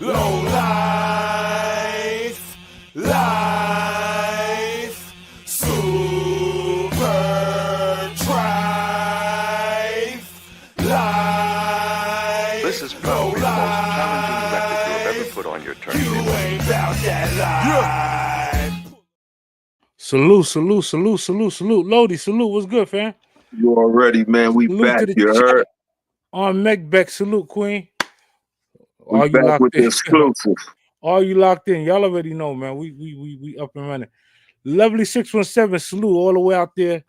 Low life, life, super trife, life. This is probably the most challenging record you have ever put on your turntable. You ain't about that life. Salute. Lodi, salute. What's good, fam? You already, man. We Salute back. to the You chat. heard? On Mecbeck, salute, Queen. We Are you back locked with in? the exclusive. Are you locked in? Y'all already know, man. We up and running. Lovely 617, salute all the way out there.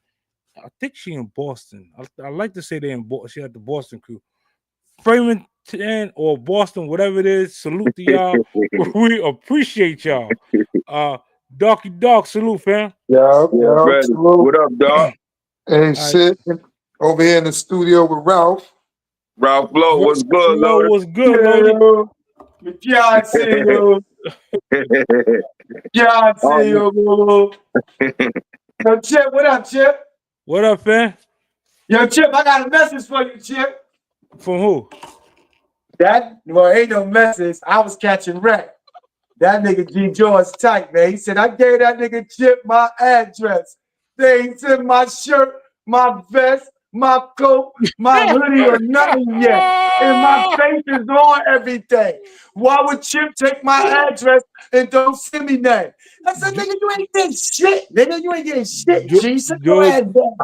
I think she in Boston. I like to say they in Boston. She had the Boston crew. Framingham or Boston, whatever it is. Salute to y'all. We appreciate y'all. Darky Dark, salute, fam. Yeah, ready. What up, dog? Hey, shit. Over here in the studio with Ralph. Ralph Blow, what's good, Lord? What's good, Lord? Yeah, I see you. Yeah, I see you. Yo, Chip, what up, Chip? What up, fam? Yo, Chip, I got a message for you, Chip. From who? Well, ain't no message. I was catching wreck. That nigga G. George tight, man. He said, I gave that nigga Chip my address. They ain't sent my shirt, my vest, my coat, my hoodie, or nothing yet. And my face is on everything. Why would Chip take my address and don't send me that? I said, nigga, you ain't getting shit. Nigga, you ain't getting shit, G. Send your ass down.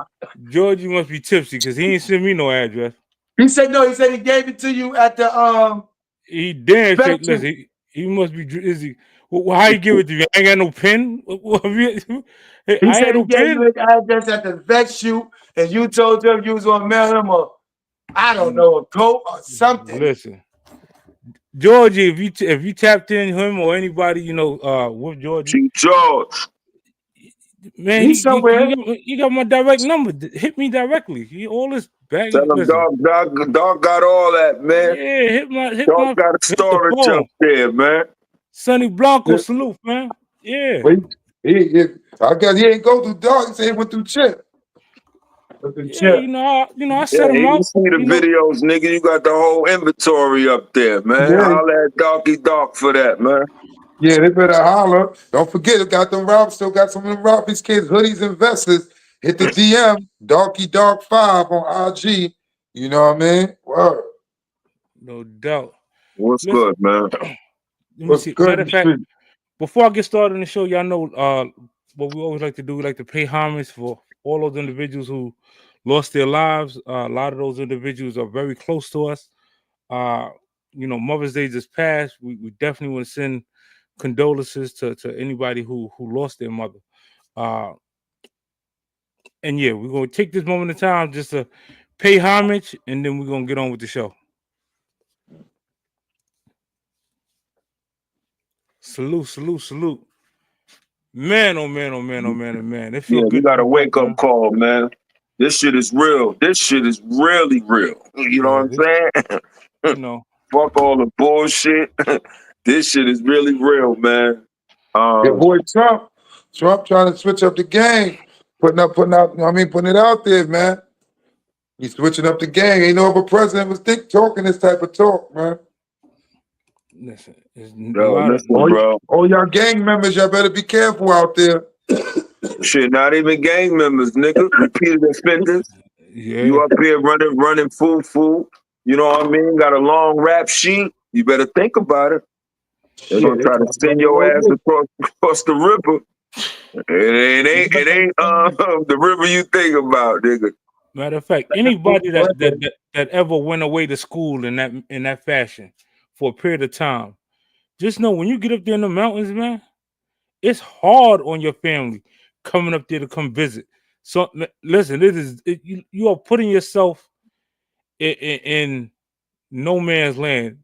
George, you must be tipsy because he ain't send me no address. He said no. He said he gave it to you at the He damn straight. Listen, he must be. Is he? Well, how you give it to you? I ain't got no pen. He said he gave you his address at the vet shoot, and you told him you was gonna mail him I don't know, a coat or something. Listen, Georgie, if you tapped in him or anybody, you know, with Georgie, George, man, he got my direct number. Hit me directly. He all this back. Tell him dog got all that, man. Yeah, hit my got a storage up there, man. Sonny Blanco, salute, man. Yeah. I guess he ain't go through dog. He said he went through Chip. Yeah, you know, I set him up. You see the videos, nigga. You got the whole inventory up there, man. Yeah. Holla at Darky Dark for that, man. Yeah, they better holler. Don't forget, it got them Ralph. Still got some of them Ralphie's kids, hoodies and vests. Hit the DM, Darky Dark 5 on IG. You know what I mean? Word. No doubt. What's good, man? What's good? Matter of fact, before I get started on the show, y'all know what we always like to do. We like to pay homage for all those individuals who lost their lives. A lot of those individuals are very close to us. You know, Mother's Day just passed. We definitely want to send condolences to anybody who lost their mother. And yeah, we're gonna take this moment in time just to pay homage, and then we're gonna get on with the show. Salute. Man, oh man. It feels good. You got a wake-up call, man. This shit is real. This shit is really real. You know what I'm saying? You know. Fuck all the bullshit. This shit is really real, man. Your boy Trump trying to switch up the game. Putting it out there, man. He's switching up the game. Ain't no other president was talking this type of talk, man. Listen, bro. All y'all gang members, y'all better be careful out there. Shit, not even gang members, nigga. Repeated offenders. Yeah. You up here running fool. You know what I mean? Got a long rap sheet. You better think about it. They're gonna try to send your ass across the river. It ain't the river you think about, nigga. Matter of fact, anybody that ever went away to school in that fashion for a period of time, just know when you get up there in the mountains, man, it's hard on your family coming up there to come visit. So listen, you are putting yourself in no man's land.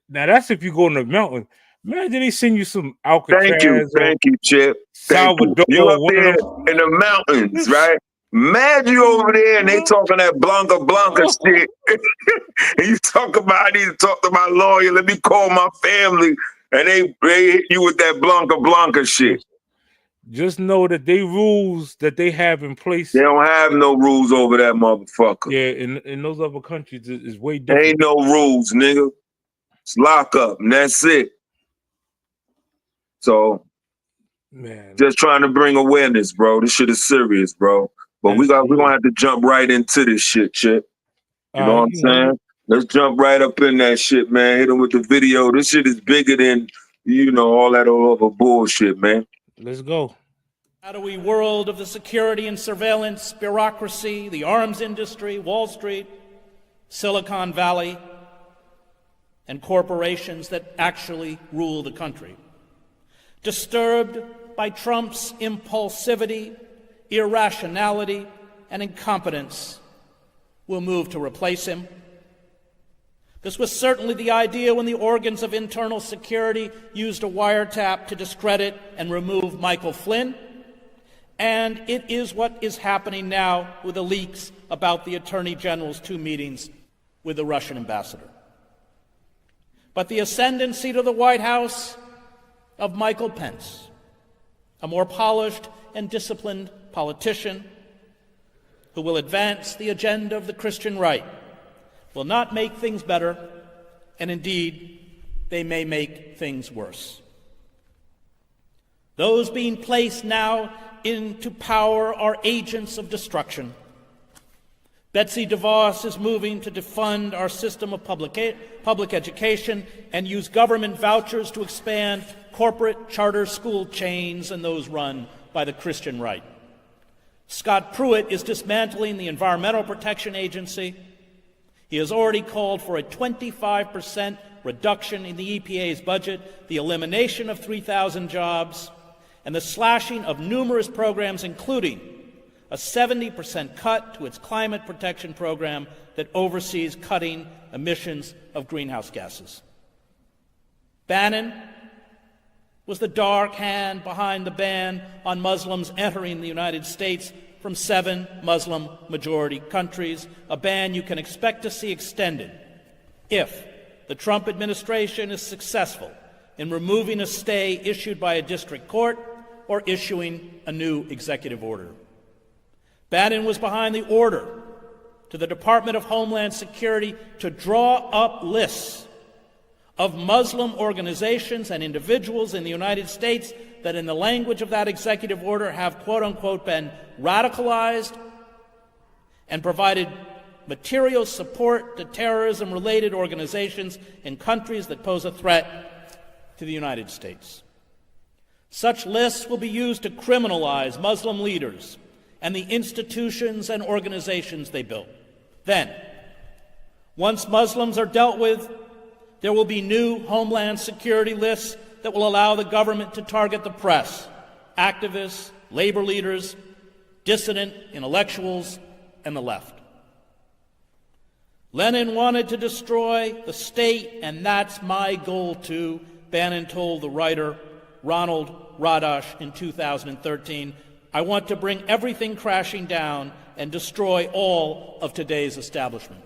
Now that's if you go in the mountains. Imagine they send you some Alcatraz. Thank you, Chip. Salvador. You up there in the mountains, right? Mad you over there and they talking that Blanca shit. And you talk about, I need to talk to my lawyer. Let me call my family. And they hit you with that Blanca shit. Just know that they rules that they have in place. They don't have no rules over that motherfucker. Yeah, in those other countries is way different. Ain't no rules, nigga. It's lock up and that's it. So Man, just trying to bring awareness, bro. This shit is serious, bro. But we're gonna have to jump right into this shit. You know what I'm saying? Let's jump right up in that shit, man. Hit him with the video. This shit is bigger than, all that other bullshit, man. Let's go. Shadowy world of the security and surveillance bureaucracy, the arms industry, Wall Street, Silicon Valley, and corporations that actually rule the country. Disturbed by Trump's impulsivity, irrationality, and incompetence, will move to replace him. This was certainly the idea when the organs of internal security used a wiretap to discredit and remove Michael Flynn, and it is what is happening now with the leaks about the Attorney General's 2 meetings with the Russian ambassador. But the ascendancy to the White House of Michael Pence, a more polished and disciplined politician who will advance the agenda of the Christian right, will not make things better, and indeed, they may make things worse. Those being placed now into power are agents of destruction. Betsy DeVos is moving to defund our system of public education and use government vouchers to expand corporate charter school chains and those run by the Christian right. Scott Pruitt is dismantling the Environmental Protection Agency. He has already called for a 25% reduction in the EPA's budget, the elimination of 3,000 jobs, and the slashing of numerous programs, including a 70% cut to its climate protection program that oversees cutting emissions of greenhouse gases. Bannon was the dark hand behind the ban on Muslims entering the United States from 7 Muslim-majority countries, a ban you can expect to see extended if the Trump administration is successful in removing a stay issued by a district court or issuing a new executive order. Bannon was behind the order to the Department of Homeland Security to draw up lists of Muslim organizations and individuals in the United States that, in the language of that executive order, have quote-unquote been radicalized and provided material support to terrorism-related organizations in countries that pose a threat to the United States. Such lists will be used to criminalize Muslim leaders and the institutions and organizations they built. Then, once Muslims are dealt with, there will be new Homeland Security lists that will allow the government to target the press, activists, labor leaders, dissident intellectuals, and the left. Lenin wanted to destroy the state, and that's my goal too, Bannon told the writer Ronald Radash in 2013. I want to bring everything crashing down and destroy all of today's establishment.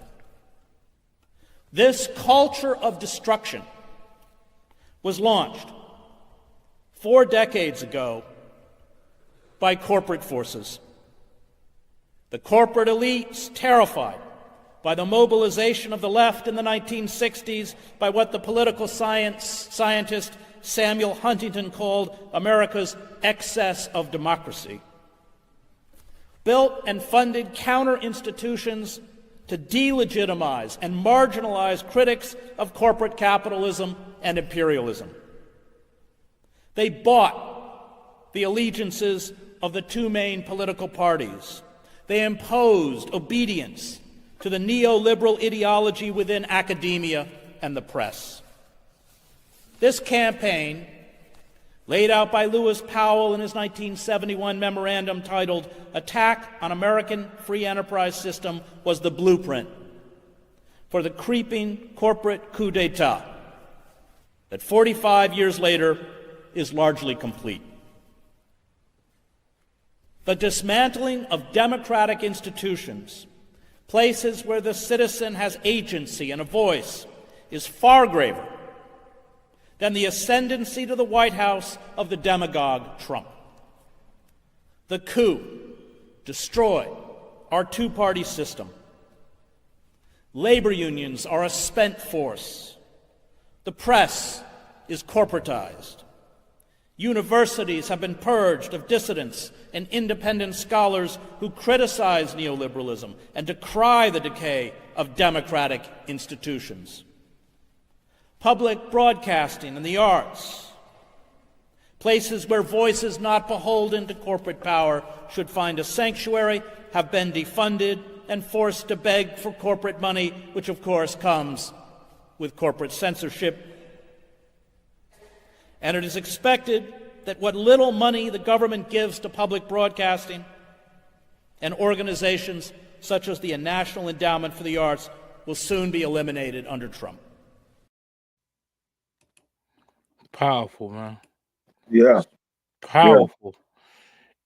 This culture of destruction was launched 4 decades ago by corporate forces. The corporate elites, terrified by the mobilization of the left in the 1960s, by what the political scientist Samuel Huntington called America's excess of democracy, built and funded counter-institutions to delegitimize and marginalize critics of corporate capitalism and imperialism. They bought the allegiances of the 2 main political parties. They imposed obedience to the neoliberal ideology within academia and the press. This campaign, laid out by Lewis Powell in his 1971 memorandum titled Attack on American Free Enterprise System, was the blueprint for the creeping corporate coup d'etat that 45 years later is largely complete. The dismantling of democratic institutions, places where the citizen has agency and a voice, is far graver than the ascendancy to the White House of the demagogue Trump. The coup destroyed our 2-party system. Labor unions are a spent force. The press is corporatized. Universities have been purged of dissidents and independent scholars who criticize neoliberalism and decry the decay of democratic institutions. Public broadcasting and the arts, places where voices not beholden to corporate power should find a sanctuary, have been defunded and forced to beg for corporate money, which of course comes with corporate censorship. And it is expected that what little money the government gives to public broadcasting and organizations such as the National Endowment for the Arts will soon be eliminated under Trump. Powerful, man. Yeah. Powerful.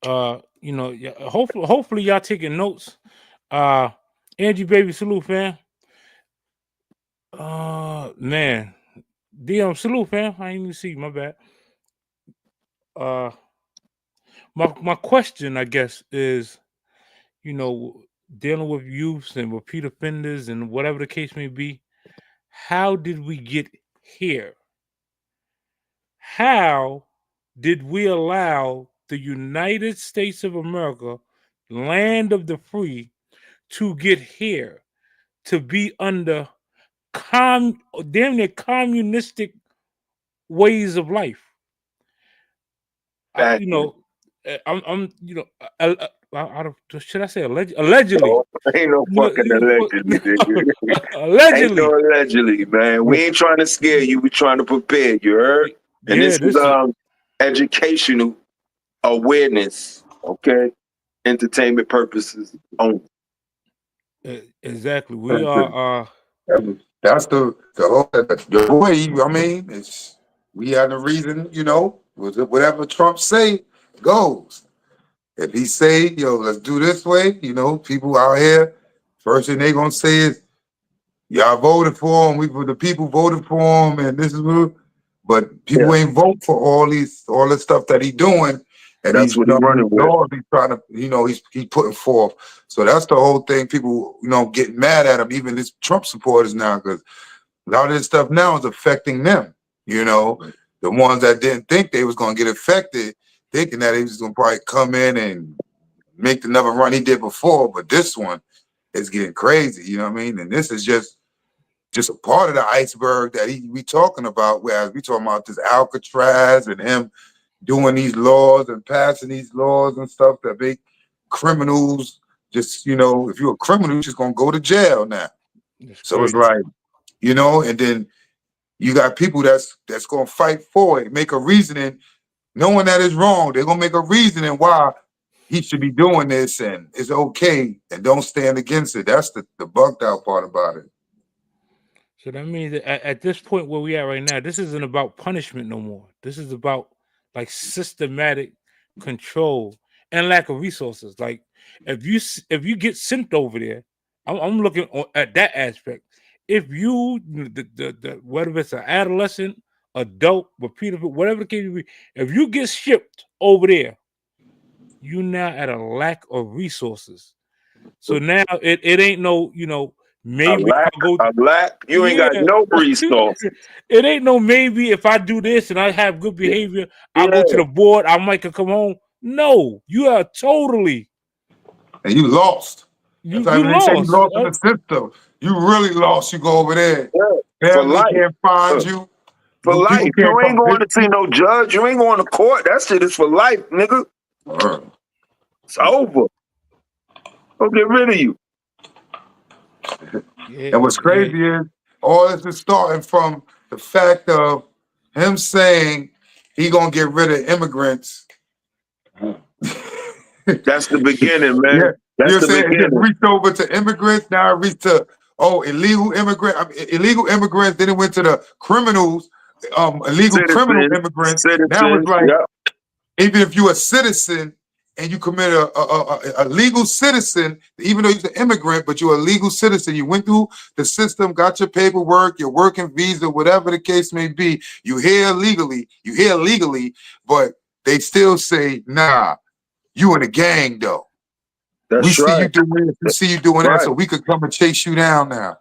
Hopefully y'all taking notes. Angie Baby, salute, fam. Man. DM, salute, fam. I didn't even see, my bad. My question, I guess, is, dealing with youths and repeat offenders and whatever the case may be, how did we get here? How did we allow the United States of America, land of the free, to get here, to be under damn near communistic ways of life? Should I say allegedly? Oh, ain't no fucking allegedly, nigga. Allegedly. Ain't no allegedly, man. We ain't trying to scare you. We trying to prepare you, heard? And Yeah, this is educational awareness, okay? Entertainment purposes only. Exactly. We are. That's the way. I mean, we had a reason, whatever Trump say goes. If he say, let's do this way, people out here, first thing they gonna say is, y'all voted for him, the people voted for him, and this is what. But people ain't vote for all this stuff that he doing, and that's what he's running with. He's trying to, he's putting forth. So that's the whole thing. People, getting mad at him, even his Trump supporters now, because a lot of this stuff now is affecting them. The ones that didn't think they was gonna get affected, thinking that he was gonna probably come in and make another run he did before. But this one is getting crazy. You know what I mean? And this is just a part of the iceberg that we talking about, whereas we talking about this Alcatraz and him doing these laws and passing these laws and stuff that make criminals just, if you're a criminal, you're just gonna go to jail now. So it's like, and then you got people that's gonna fight for it, make a reasoning, knowing that it's wrong. They're gonna make a reasoning why he should be doing this and it's okay, and don't stand against it. That's the bugged out part about it. So that means that at this point where we are right now, this isn't about punishment no more. This is about like systematic control and lack of resources. Like if you get sent over there, I'm looking at that aspect. If you whether it's an adolescent, adult, repeat, whatever the case may be, if you get shipped over there, you now at a lack of resources. So now it ain't no, maybe you ain't got no resources. It ain't no maybe if I do this and I have good behavior, I'll go to the board, I might come home. No, you are totally. And you lost. You lost. You lost in the system. You really lost. You go over there. Family can't find you. For life. You ain't going to see no judge. You ain't going to court. That shit is for life, nigga. It's over. They'll get rid of you. And what's crazy is all this is starting from the fact of him saying he gonna get rid of immigrants. That's the beginning, man. That's the beginning. It reached over to immigrants. Now it reached to illegal immigrants. Then it went to the criminals, criminal immigrants. Now it's like even if you're a citizen and you commit a legal citizen, even though you're an immigrant, but you're a legal citizen, you went through the system, got your paperwork, your working visa, whatever the case may be, you're here legally, but they still say, nah, you in a gang though. We see you doing this, we see you doing that, so we could come and chase you down now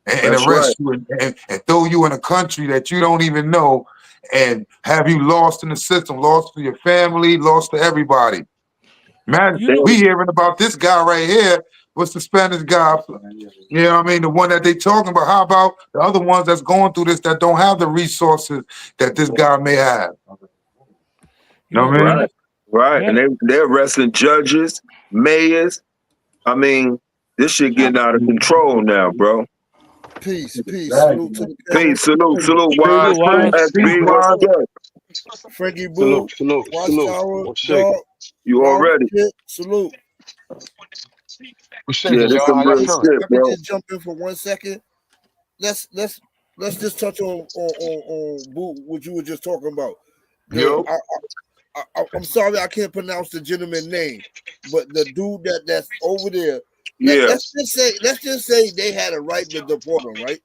and arrest you and throw you in a country that you don't even know and have you lost in the system, lost to your family, lost to everybody. Man, we hearing about this guy right here. What's the Spanish guy? You know what I mean? The one that they talking about. How about the other ones that's going through this that don't have the resources that this guy may have? You know what I mean? Right. And they're arresting judges, mayors. I mean, this shit getting out of control now, bro. Peace. Salute to the panel. Peace. Salute. Wise. SB. What's up? Frankie Boo. Watchtower. Dog. You already. Salute. Yeah, this some real shit, I bro. can just jump in for 1 second. Let's just touch on Boo, what you were just talking about. Yo. I'm sorry I can't pronounce the gentleman's name, but the dude that's over there. Yeah. Let's just say they had a right to deport him, right?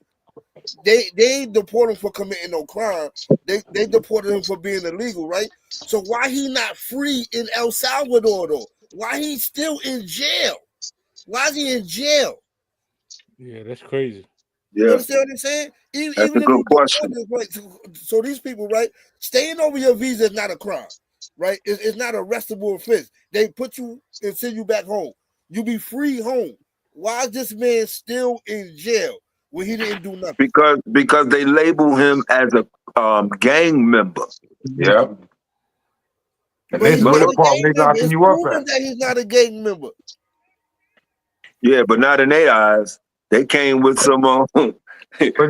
They ain't deport him for committing no crime. They deported him for being illegal, right? So why he not free in El Salvador though? Why he still in jail? Why is he in jail? Yeah, that's crazy. You understand what I'm saying? That's a good question. Right? So these people, right? Staying over your visa is not a crime, right? It's not an arrestable offense. They put you and send you back home. You be free home. Why is this man still in jail when he didn't do nothing? Because they label him as a gang member. Yeah. And they know the problem they locking you up at. That he's not a gang member. Yeah, but not in their eyes. They came with some but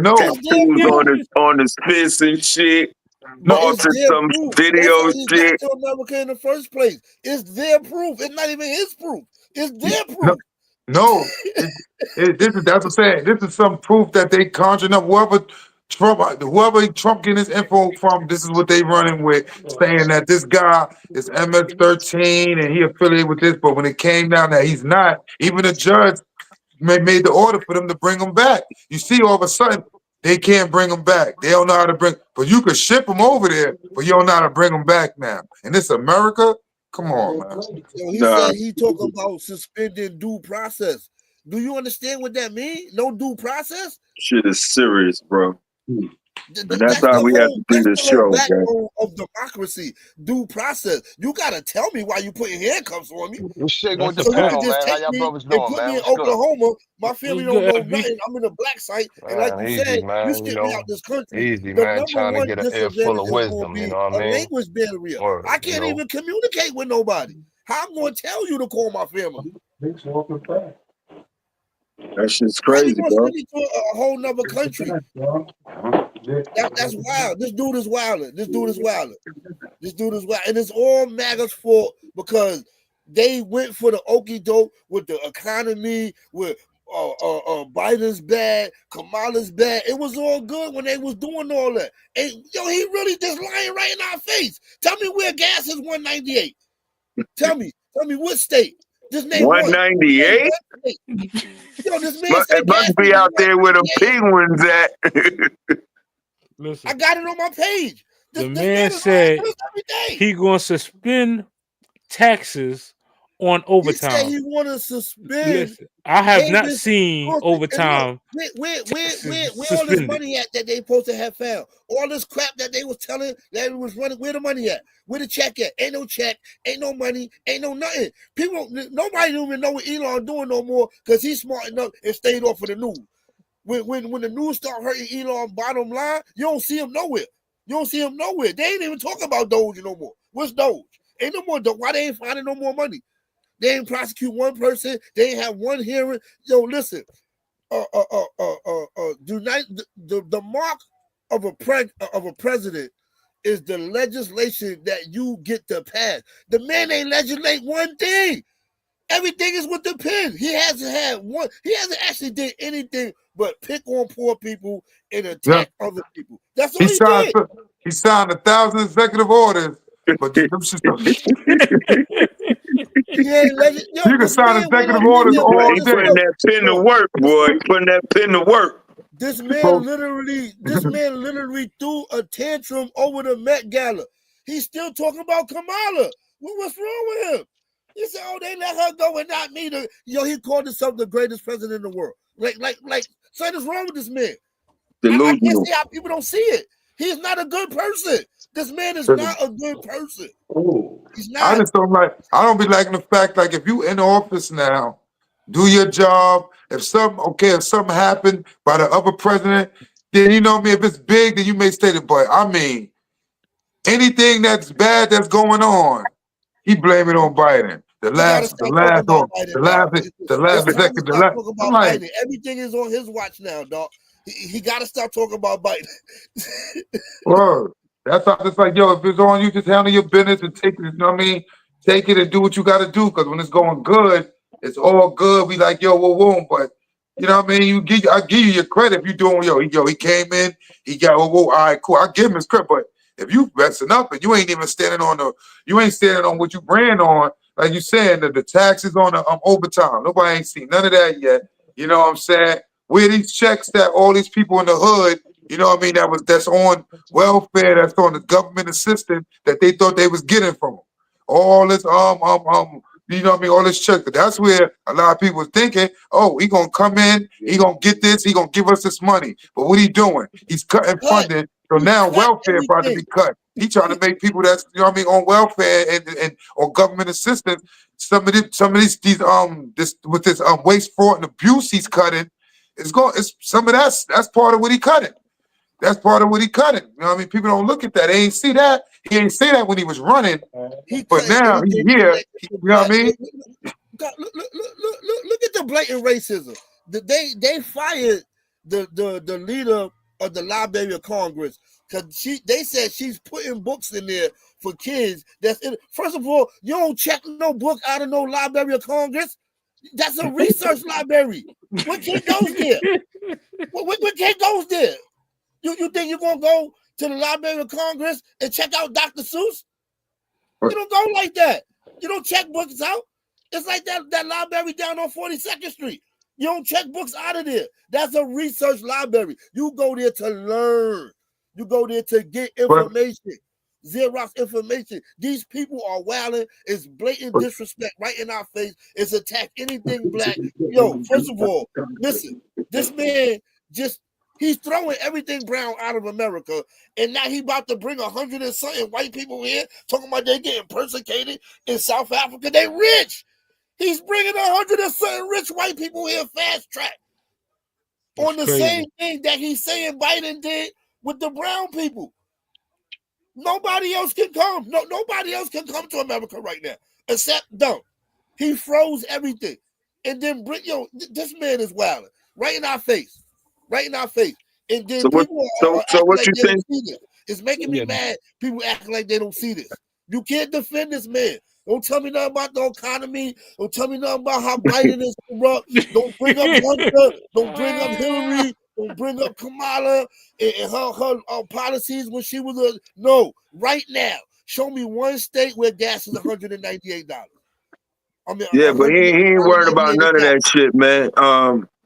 no tattoos on his fist and shit. Altered some video shit. To America in the first place. It's their proof. It's not even his proof. It's their proof. No. That's what I'm saying. This is some proof that they conjuring up. Whoever Trump getting his info from, this is what they running with, saying that this guy is MS-13 and he affiliated with this. But when it came down that he's not, even the judge made the order for them to bring him back. You see, all of a sudden, they can't bring him back. They don't know how to bring, but you could ship him over there, but you don't know how to bring him back now. And this America? Come on, man. Yo, he said he talking about suspending due process. Do you understand what that means? No due process? Shit is serious, bro. And that's how we have to do this show, man. Of democracy, due process. You gotta tell me why you putting handcuffs on me. You shit with the panel, man. How y'all brothers doing, put man? me in Oklahoma. My family don't know nothing. I'm in a black site, and like you Easy, said, man, you skip me out this country. Easy, man. Trying to get an ear full of wisdom. You know what I mean? A language barrier. Word, I can't even communicate with nobody. How I'm going to tell you to call my family? That shit's crazy, bro. To a whole nother country. That's wild. This dude is wilding. This dude is wild. And it's all MAGA's fault because they went for the okie doke with the economy, with Biden's bad, Kamala's bad. It was all good when they was doing all that. And yo, he really just lying right in our face. Tell me where gas is $1.98. Tell me what state? This name $1.98. Yo, this man it must be out there where the penguins at. Listen, I got it on my page. The man said he gonna suspend taxes on overtime. He said he want to suspend. Listen, I have not seen overtime. Where all this money at that they supposed to have found? All this crap that they was telling that it was running. Where the money at? Where the check at? Ain't no check. Ain't no money. Ain't no nothing. Nobody don't even know what Elon doing no more because he's smart enough and stayed off of the news. When the news start hurting Elon bottom line, you don't see him nowhere. They ain't even talking about Doge no more. What's Doge? Ain't no more Doge. Why they ain't finding no more money? They ain't prosecute one person. They ain't have one hearing. Yo, listen. The mark of a president is the legislation that you get to pass. The man ain't legislate one thing. Everything is with the pen. He hasn't actually did anything but pick on poor people and attack other people. That's all he did. He signed 1,000 executive orders. But you can sign executive orders all day. Putting that pen to work, boy. Putting that pen to work. This man literally threw a tantrum over the Met Gala. He's still talking about Kamala. What's wrong with him? He said, "Oh, they let her go and not me." He called himself the greatest president in the world. Like, something's wrong with this man. I can't see how people don't see it. He's not a good person. This man is not a good person. He's not. I just don't like. I don't be liking the fact like if you in office now, do your job. If something happened by the other president, then you know what I mean. If it's big, then you may state it. But I mean, anything that's bad that's going on, he blame it on Biden. The last executive. I'm like, Biden. Everything is on his watch now, dog. He got to stop talking about Biden. word. That's how it's like, yo, if it's on you, just handle your business and take it, you know what I mean? Take it and do what you got to do. Because when it's going good, it's all good. We like, yo, whoa. But, you know what I mean? I give you your credit if you doing, he came in, he got, all right, cool. I give him his credit. But if you messing up and you ain't even standing on what you brand on, like you saying, the taxes on the overtime. Nobody ain't seen none of that yet. You know what I'm saying? Where these checks that all these people in the hood, you know what I mean, that's on welfare, that's on the government assistance that they thought they was getting from them. All this you know what I mean, all this check. That's where a lot of people are thinking, oh, he gonna come in, he gonna get this, he gonna give us this money. But what he doing? He's cutting funding. So now welfare about to be cut. He trying to make people that's, you know what I mean, on welfare and or government assistance. Some of these with this waste, fraud, and abuse he's cutting. It's some of that's part of what he cutting. That's part of what he cutting. You know what I mean? People don't look at that. They ain't see that. He ain't say that when he was running. But now he's here. You know what I mean? Look at the blatant racism. They fired the leader of the Library of Congress because they said she's putting books in there for kids. First of all, you don't check no book out of no Library of Congress. That's a research library. What kid goes there? What kid goes there? You think you're gonna go to the Library of Congress and check out Dr. Seuss? You don't go like that. You don't check books out. It's like that library down on 42nd Street. You don't check books out of there. That's a research library. You go there to learn. You go there to get information. Xerox information. These people are wilding. It's blatant disrespect right in our face. It's attack anything black. Yo, first of all, listen, this man he's throwing everything brown out of America, and now he about to bring 100 and something white people in, talking about they getting persecuted in South Africa. They rich. He's bringing 100 and something rich white people here fast track on the same thing that he's saying Biden did with the brown people. Nobody else can come. Nobody else can come to America right now except them. He froze everything, and then this man is wilding right in our face. Right in our face. And then what you think? It's making me mad. People acting like they don't see this. You can't defend this man. Don't tell me nothing about the economy. Don't tell me nothing about how Biden is corrupt. Don't bring up Hunter. Don't bring up Hillary. Don't bring up Kamala and her policies when she was no. Right now, show me one state where gas is $198. But he ain't worried about none of that shit, man.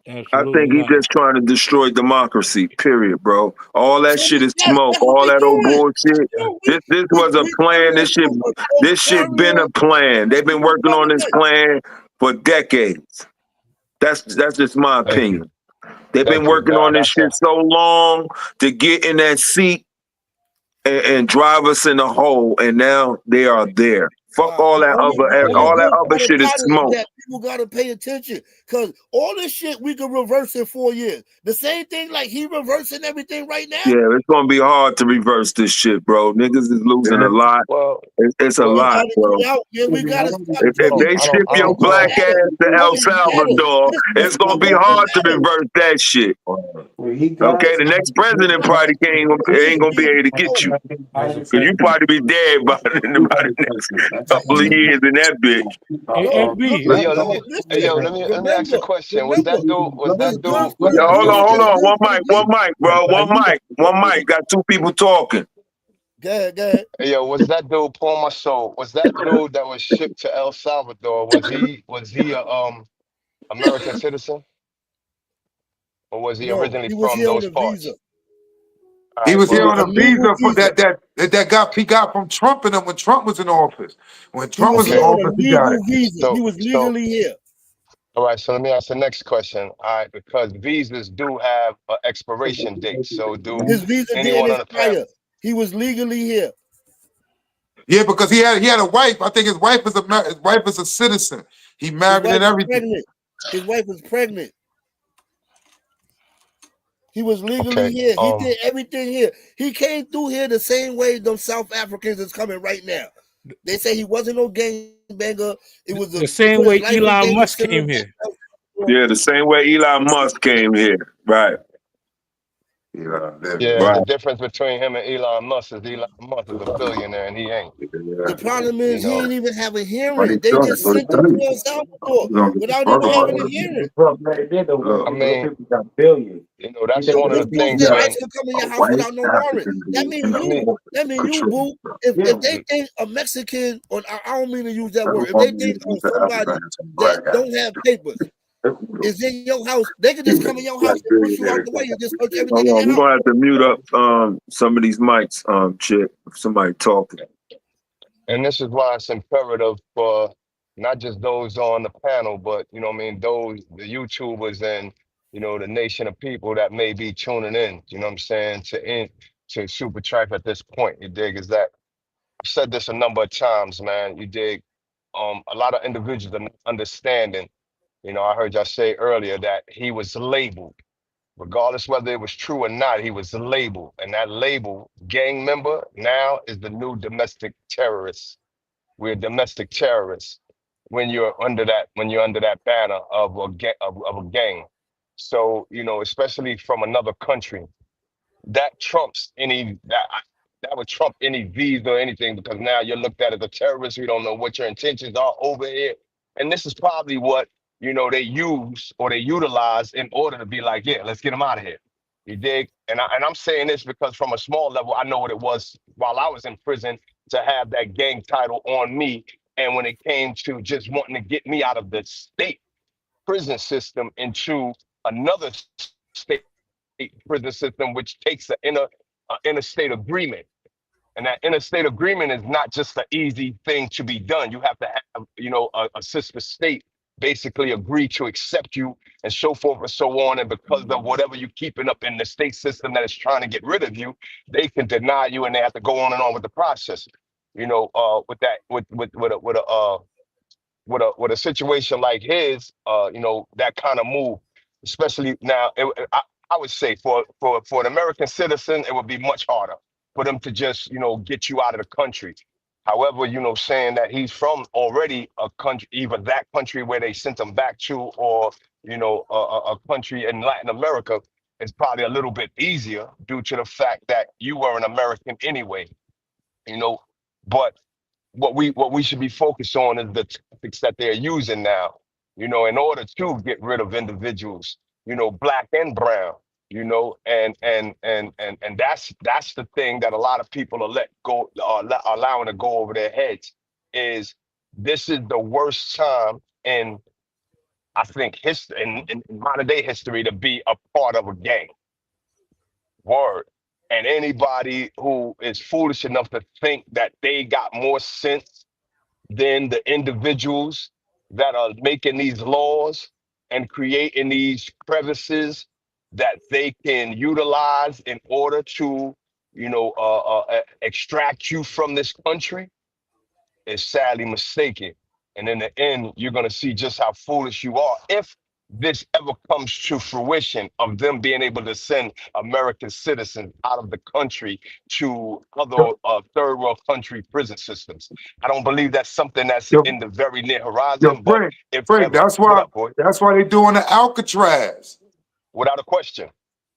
I think he's just trying to destroy democracy, period, bro. All that shit is smoke. All that old bullshit. This was a plan. This shit been a plan. They've been working on this plan for decades. That's just my opinion. They've been working on this shit so long to get in that seat and drive us in the hole, and now they are there. Fuck all that other shit is smoke. People gotta pay attention because all this shit we can reverse in 4 years. The same thing like he reversing everything right now. Yeah, it's gonna be hard to reverse this shit, bro. Niggas is losing a lot. It's a lot, bro. If they ship your black ass to El Salvador, it's gonna be hard to reverse that shit. Okay, the next president probably ain't gonna be able to get you. Cause you probably be dead by the next couple of years in that bitch. Let me ask you a question. Was that dude? Yo, hold on. One mic. Got two people talking. Go ahead. Hey, yo, was that dude Paul Marceau? Was that dude that was shipped to El Salvador? Was he a American citizen, or was he originally from those parts? Visa. He was here on a visa for that he got from Trump and them when Trump was in office. When Trump was in office, he got it. He was legally here. All right, so let me ask the next question. All right, because visas do have an expiration date. So do His visa anyone didn't on the panel? expire. He was legally here. Yeah, because he had a wife. I think his wife is a citizen. He His married wife and was everything. pregnant. His wife was pregnant. He was legally Okay. here. He did everything here. He came through here the same way them South Africans is coming right now. They say he wasn't no gangbanger. It was The same way Elon Musk came here. Yeah, the same way Elon Musk came here. Right. Yeah, Yeah, Right. the difference between him and Elon Musk is Elon Musk is a billionaire and he ain't. The problem is he ain't even have a Money hearing. They short, just go to sent him to sleep. El Salvador You don't get the without fuck even out having of a it. hearing. I mean, got billions. that's one of The the proof things, that man. ICE could come in your A house white without no warrant. African That dude mean in I a mean, you. That mean you, control. boo. If they think a Mexican, or I don't mean to use that word. If Everyone they think uses the somebody African some that black guy. don't have papers is in your house, they could just come in your house and push you out the way and just touch everything Hold in on, your we're house. gonna have to mute up some of these mics, Chick. If somebody talking. and this is why it's imperative for not just those on the panel, but you know what I mean, those the YouTubers and you know the nation of people that may be tuning in, you know what I'm saying, to Super Trife at this point. You dig? Is that I've said this a number of times, man. You dig? A lot of individuals are not understanding. You know, I heard y'all say earlier that he was labeled. Regardless whether it was true or not, he was labeled. And that label, gang member, now is the new domestic terrorist. We're domestic terrorists when you're under that banner of of a gang. So, you know, especially from another country, that trumps any that would trump any visa or anything because now you're looked at as a terrorist. We don't know what your intentions are over here. And this is probably what, you know, they use or they utilize in order to be like, yeah, let's get them out of here. You dig? And I'm saying this because from a small level, I know what it was while I was in prison to have that gang title on me. And when it came to just wanting to get me out of the state prison system into another state prison system, which takes interstate agreement. And that interstate agreement is not just an easy thing to be done. You have to have, you know, a sister state basically agree to accept you and so forth and so on. And because of whatever you keeping up in the state system that is trying to get rid of you, they can deny you and they have to go on and on with the process. You know, with that, with a situation like his, you know, that kind of move, especially now, I would say for an American citizen, it would be much harder for them to just, you know, get you out of the country. However, you know, saying that he's from already a country, either that country where they sent him back to, or you know, a country in Latin America, is probably a little bit easier due to the fact that you were an American anyway, you know. But what we should be focused on is the tactics that they're using now, you know, in order to get rid of individuals, you know, black and brown, you know, and that's the thing that a lot of people are allowing to go over their heads is this is the worst time in I think history in modern day history to be a part of a gang. Word. And anybody who is foolish enough to think that they got more sense than the individuals that are making these laws and creating these crevices that they can utilize in order to, you know, extract you from this country is sadly mistaken. And in the end, you're going to see just how foolish you are if this ever comes to fruition of them being able to send American citizens out of the country to other third world country prison systems. I don't believe that's something that's Yo, in the very near yo, horizon, but Frank, if Frank, ever, what up, boy? that's why they doing the Alcatraz. Without a question,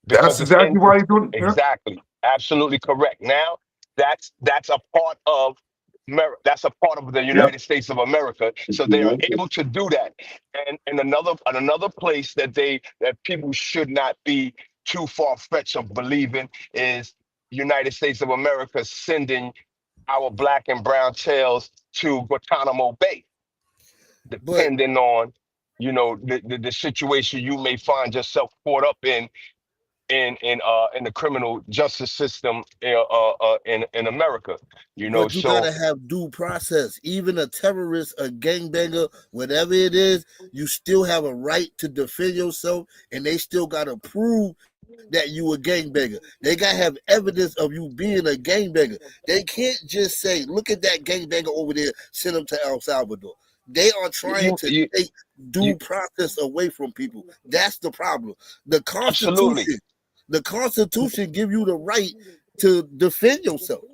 That's because it's exactly why they doing it. exactly, absolutely correct. Now that's a part of that's a part of the Yep. United States of America, so they are able to do that. And another place that people should not be too far fetched of believing is United States of America sending our black and brown tails to Guantanamo Bay, But depending on you know the situation you may find yourself caught up in in the criminal justice system in America. But you So gotta have due process. Even a terrorist, a gangbanger, whatever it is, you still have a right to defend yourself, and they still gotta prove that you a gangbanger. They gotta have evidence of you being a gangbanger. They can't just say, "Look at that gangbanger over there, send him to El Salvador." They are trying to take due process away from people. That's the problem. The absolutely. Constitution give you the right to defend yourself.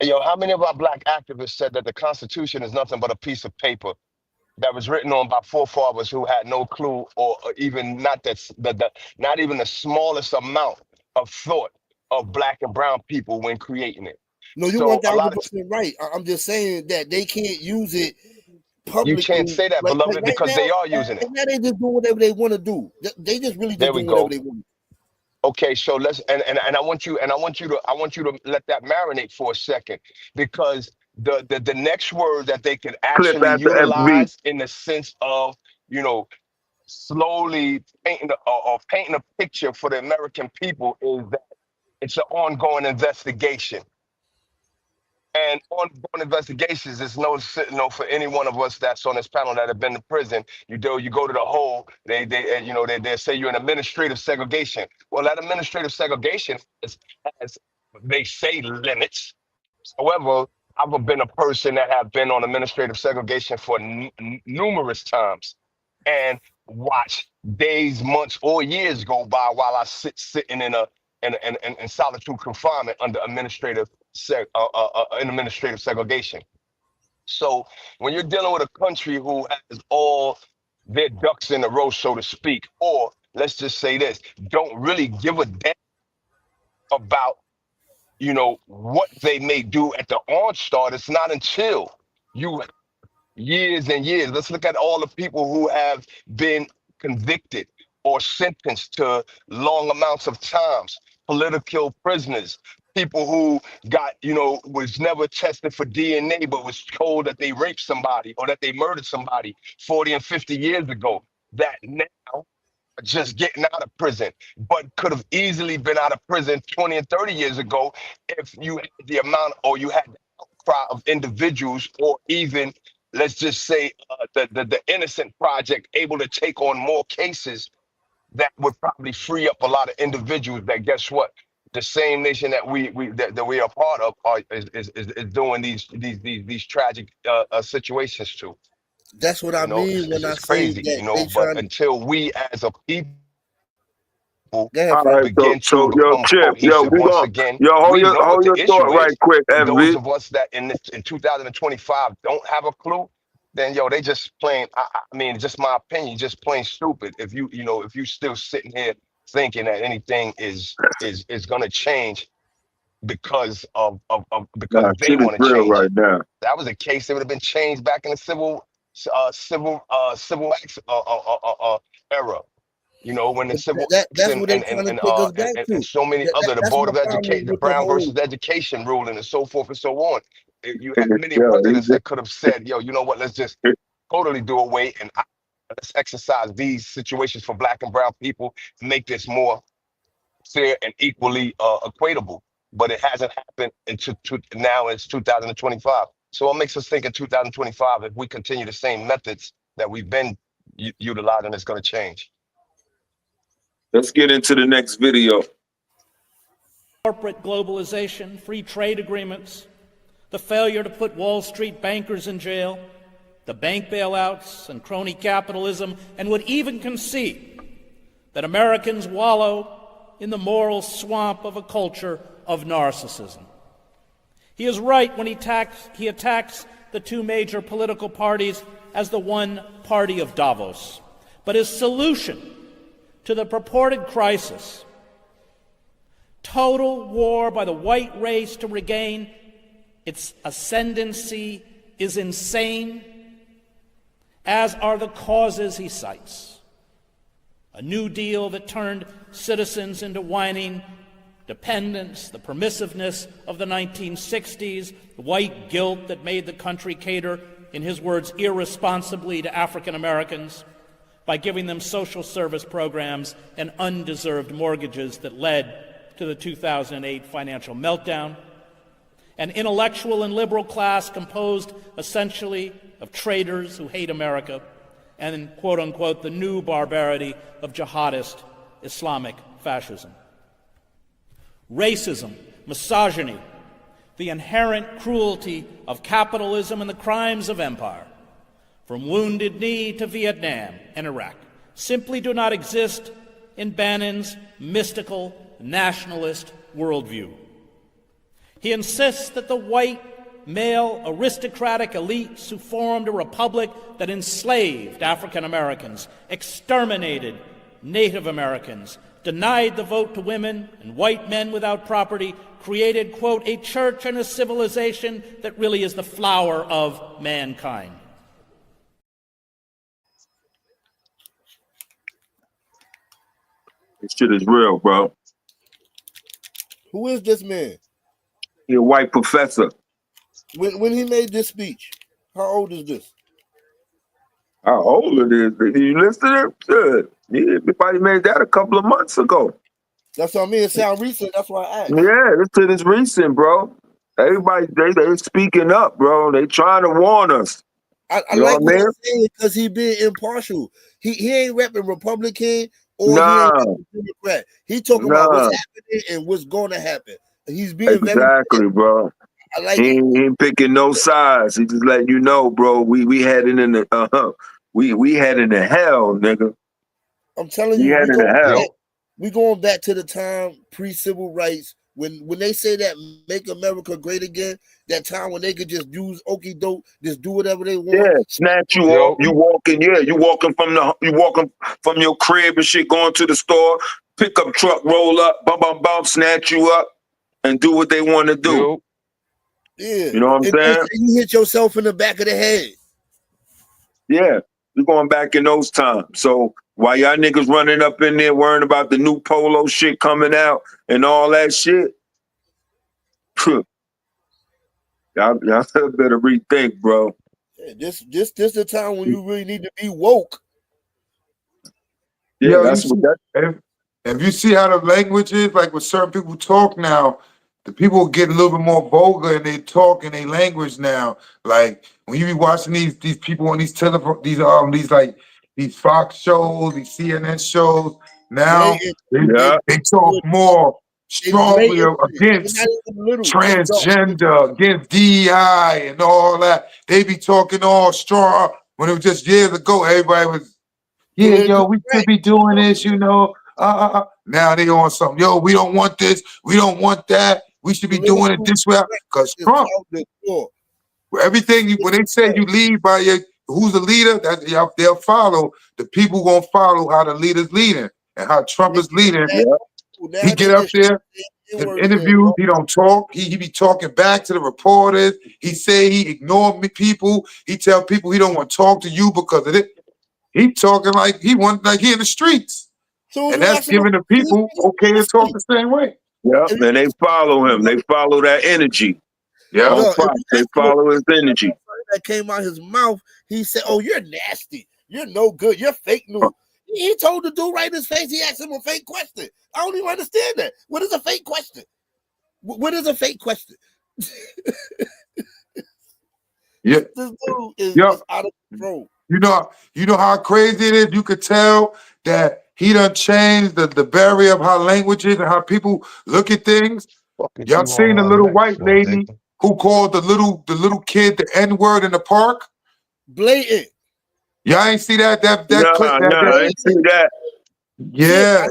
How many of our black activists said that the Constitution is nothing but a piece of paper that was written on by forefathers who had no clue, or even not not even the smallest amount of thought of black and brown people when creating it? No, you're So 1000% right. I'm just saying that they can't use it publicly. You can't say that, beloved, because they are using it. And now they just do whatever they want to do. They just really just do whatever they want. Okay, so let's and I want you to let that marinate for a second, because the next word that they can actually utilize in the sense of slowly painting a picture for the American people is that it's an ongoing investigation. And ongoing investigations is no for any one of us that's on this panel that have been to prison. You go to the hole. They say you're in administrative segregation. Well, that administrative segregation has they say limits. However, I've been a person that have been on administrative segregation for numerous times, and watch days, months, or years go by while I sitting in solitude confinement under administrative segregation. So when you're dealing with a country who has all their ducks in a row, so to speak, or let's just say this, don't really give a damn about what they may do at the onstart. It's not until years and years. Let's look at all the people who have been convicted or sentenced to long amounts of times, political prisoners, people who got, was never tested for DNA, but was told that they raped somebody or that they murdered somebody 40 and 50 years ago, that now are just getting out of prison, but could have easily been out of prison 20 and 30 years ago if you had the amount, or you had the outcry of individuals, or even, let's just say, the Innocent Project able to take on more cases that would probably free up a lot of individuals that, guess what? The same nation that we are part of is doing these tragic situations to. That's what I mean when I say crazy, that but until we as a people right, begin so to become cohesive once again, hold your thought right quick, those of us that in 2025 don't have a clue, then they just plain, I mean, just my opinion, just plain stupid. If you still sitting here thinking that anything is gonna change because because they want to change right now. That was a case that would have been changed back in the civil rights era. When the civil that's what they're trying to take us back to. And so many other, the Board of Education, the Brown versus Education ruling, and so forth and so on. You had many presidents that could have said, you know what, let's just totally do away and let's exercise these situations for black and brown people, make this more fair and equally equatable. But it hasn't happened now it's 2025. So what makes us think in 2025, if we continue the same methods that we've been utilizing, it's going to change? Let's get into the next video. Corporate globalization, free trade agreements, the failure to put Wall Street bankers in jail, the bank bailouts and crony capitalism, and would even concede that Americans wallow in the moral swamp of a culture of narcissism. He is right when he attacks the two major political parties as the one party of Davos. But his solution to the purported crisis, total war by the white race to regain its ascendancy, is insane, as are the causes he cites. A New Deal that turned citizens into whining dependents, the permissiveness of the 1960s, the white guilt that made the country cater, in his words, irresponsibly to African Americans, by giving them social service programs and undeserved mortgages that led to the 2008 financial meltdown. An intellectual and liberal class composed essentially of traitors who hate America and, quote unquote, the new barbarity of jihadist Islamic fascism. Racism, misogyny, the inherent cruelty of capitalism and the crimes of empire, from Wounded Knee to Vietnam and Iraq, simply do not exist in Bannon's mystical nationalist worldview. He insists that the white, male, aristocratic elites who formed a republic that enslaved African Americans, exterminated Native Americans, denied the vote to women and white men without property, created, quote, a church and a civilization that really is the flower of mankind. This shit is real, bro. Who is this man? He a white professor. When he made this speech, how old is this? How old it is? You listen to him? Good. Everybody made that a couple of months ago. That's what I mean. It sounds recent. That's why I asked. Yeah, this shit is recent, bro. Everybody, they speaking up, bro. They trying to warn us. I like what he's saying because he being impartial. He ain't repping Republican or he ain't repping Democrat. He talking about what's happening and what's going to happen. He's being exactly, bro. I like he ain't picking no sides. He just letting you know, bro. We heading in the we heading to hell, nigga. I'm telling you, we going back to the time pre-civil rights when they say that make America great again. That time when they could just use okie doke, just do whatever they want. Yeah, snatch you off. You walking from your crib and shit, going to the store, pickup truck, roll up, bum, snatch you up, and do what they want to do. Yeah, you know what I'm saying? You hit yourself in the back of the head. Yeah, you're going back in those times. So while y'all niggas running up in there worrying about the new polo shit coming out and all that shit, y'all better rethink, bro. Yeah, this the time when you really need to be woke. Yeah, that's if you see how the language is, like when certain people talk now, the people get a little bit more vulgar and they talk in their language now. Like when you be watching these people on these these Fox shows, these CNN shows, now they talk more strongly against transgender, against DEI and all that. They be talking all strong. When it was just years ago, everybody was, we should be doing this, Now they on something. We don't want this. We don't want that. We should be doing it this way. Because Trump, everything, when they say you lead by who's the leader, they'll follow. The people gonna follow how the leader's leading and how Trump is leading. He get up there, in interviews, he don't talk. He be talking back to the reporters. He say he ignore people. He tell people he don't want to talk to you because of it. He talking like he in the streets. And that's giving the people okay to talk the same way. Yep, and they follow him. They follow that energy. Yeah, they follow his energy. That came out his mouth. He said, "Oh, you're nasty. You're no good. You're fake news." He told the dude right in his face. He asked him a fake question. I don't even understand that. What is a fake question? What is a fake question? Yeah, this dude is out of control. You know how crazy it is. You could tell that he done changed the barrier of how language is and how people look at things. Y'all seen the little white lady who called the little kid the N-word in the park? Blatant. Y'all ain't see that clip? I ain't see that. Yeah.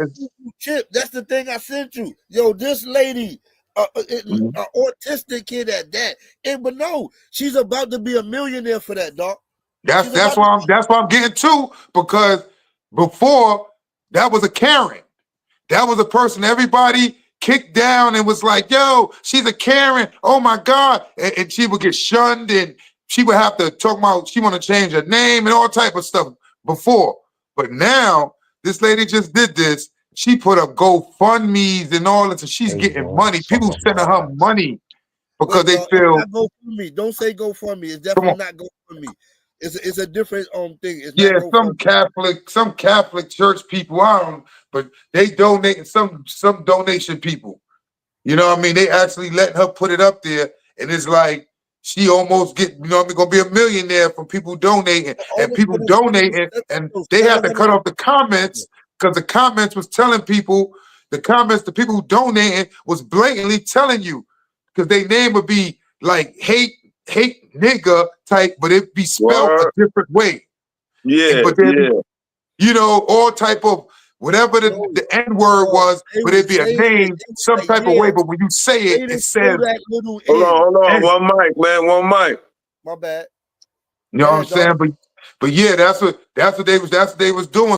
Chip, that's the thing I sent you. Yo, this lady, an autistic kid at that. But no, she's about to be a millionaire for that, dog. That's why I'm getting to, because before that was a Karen. That was a person everybody kicked down and was like, yo, she's a Karen. Oh my God. And she would get shunned and she would have to talk about she want to change her name and all type of stuff before. But now this lady just did this. She put up GoFundMe's and all this, and she's getting money. People sending her money because they feel. GoFundMe. Don't say GoFundMe. It's definitely not GoFundMe. It's a different thing. It's Yeah, not no some Catholic church people, I don't, but they donate some donation people. You know what I mean? They actually letting her put it up there, and it's like she almost get, you know what I mean, gonna be a millionaire from people donating, and people donating, and they had to cut off the comments because the comments was telling people, the people who donating was blatantly telling you, because their name would be like hate nigga type, but it'd be spelled a different way. Yeah, but you know, all type of whatever the N word was, but it'd be a name some type of way. But when you say it, it says. Hold on, one mic, man, one mic. My bad. You know what I'm saying? But yeah, that's what they was doing.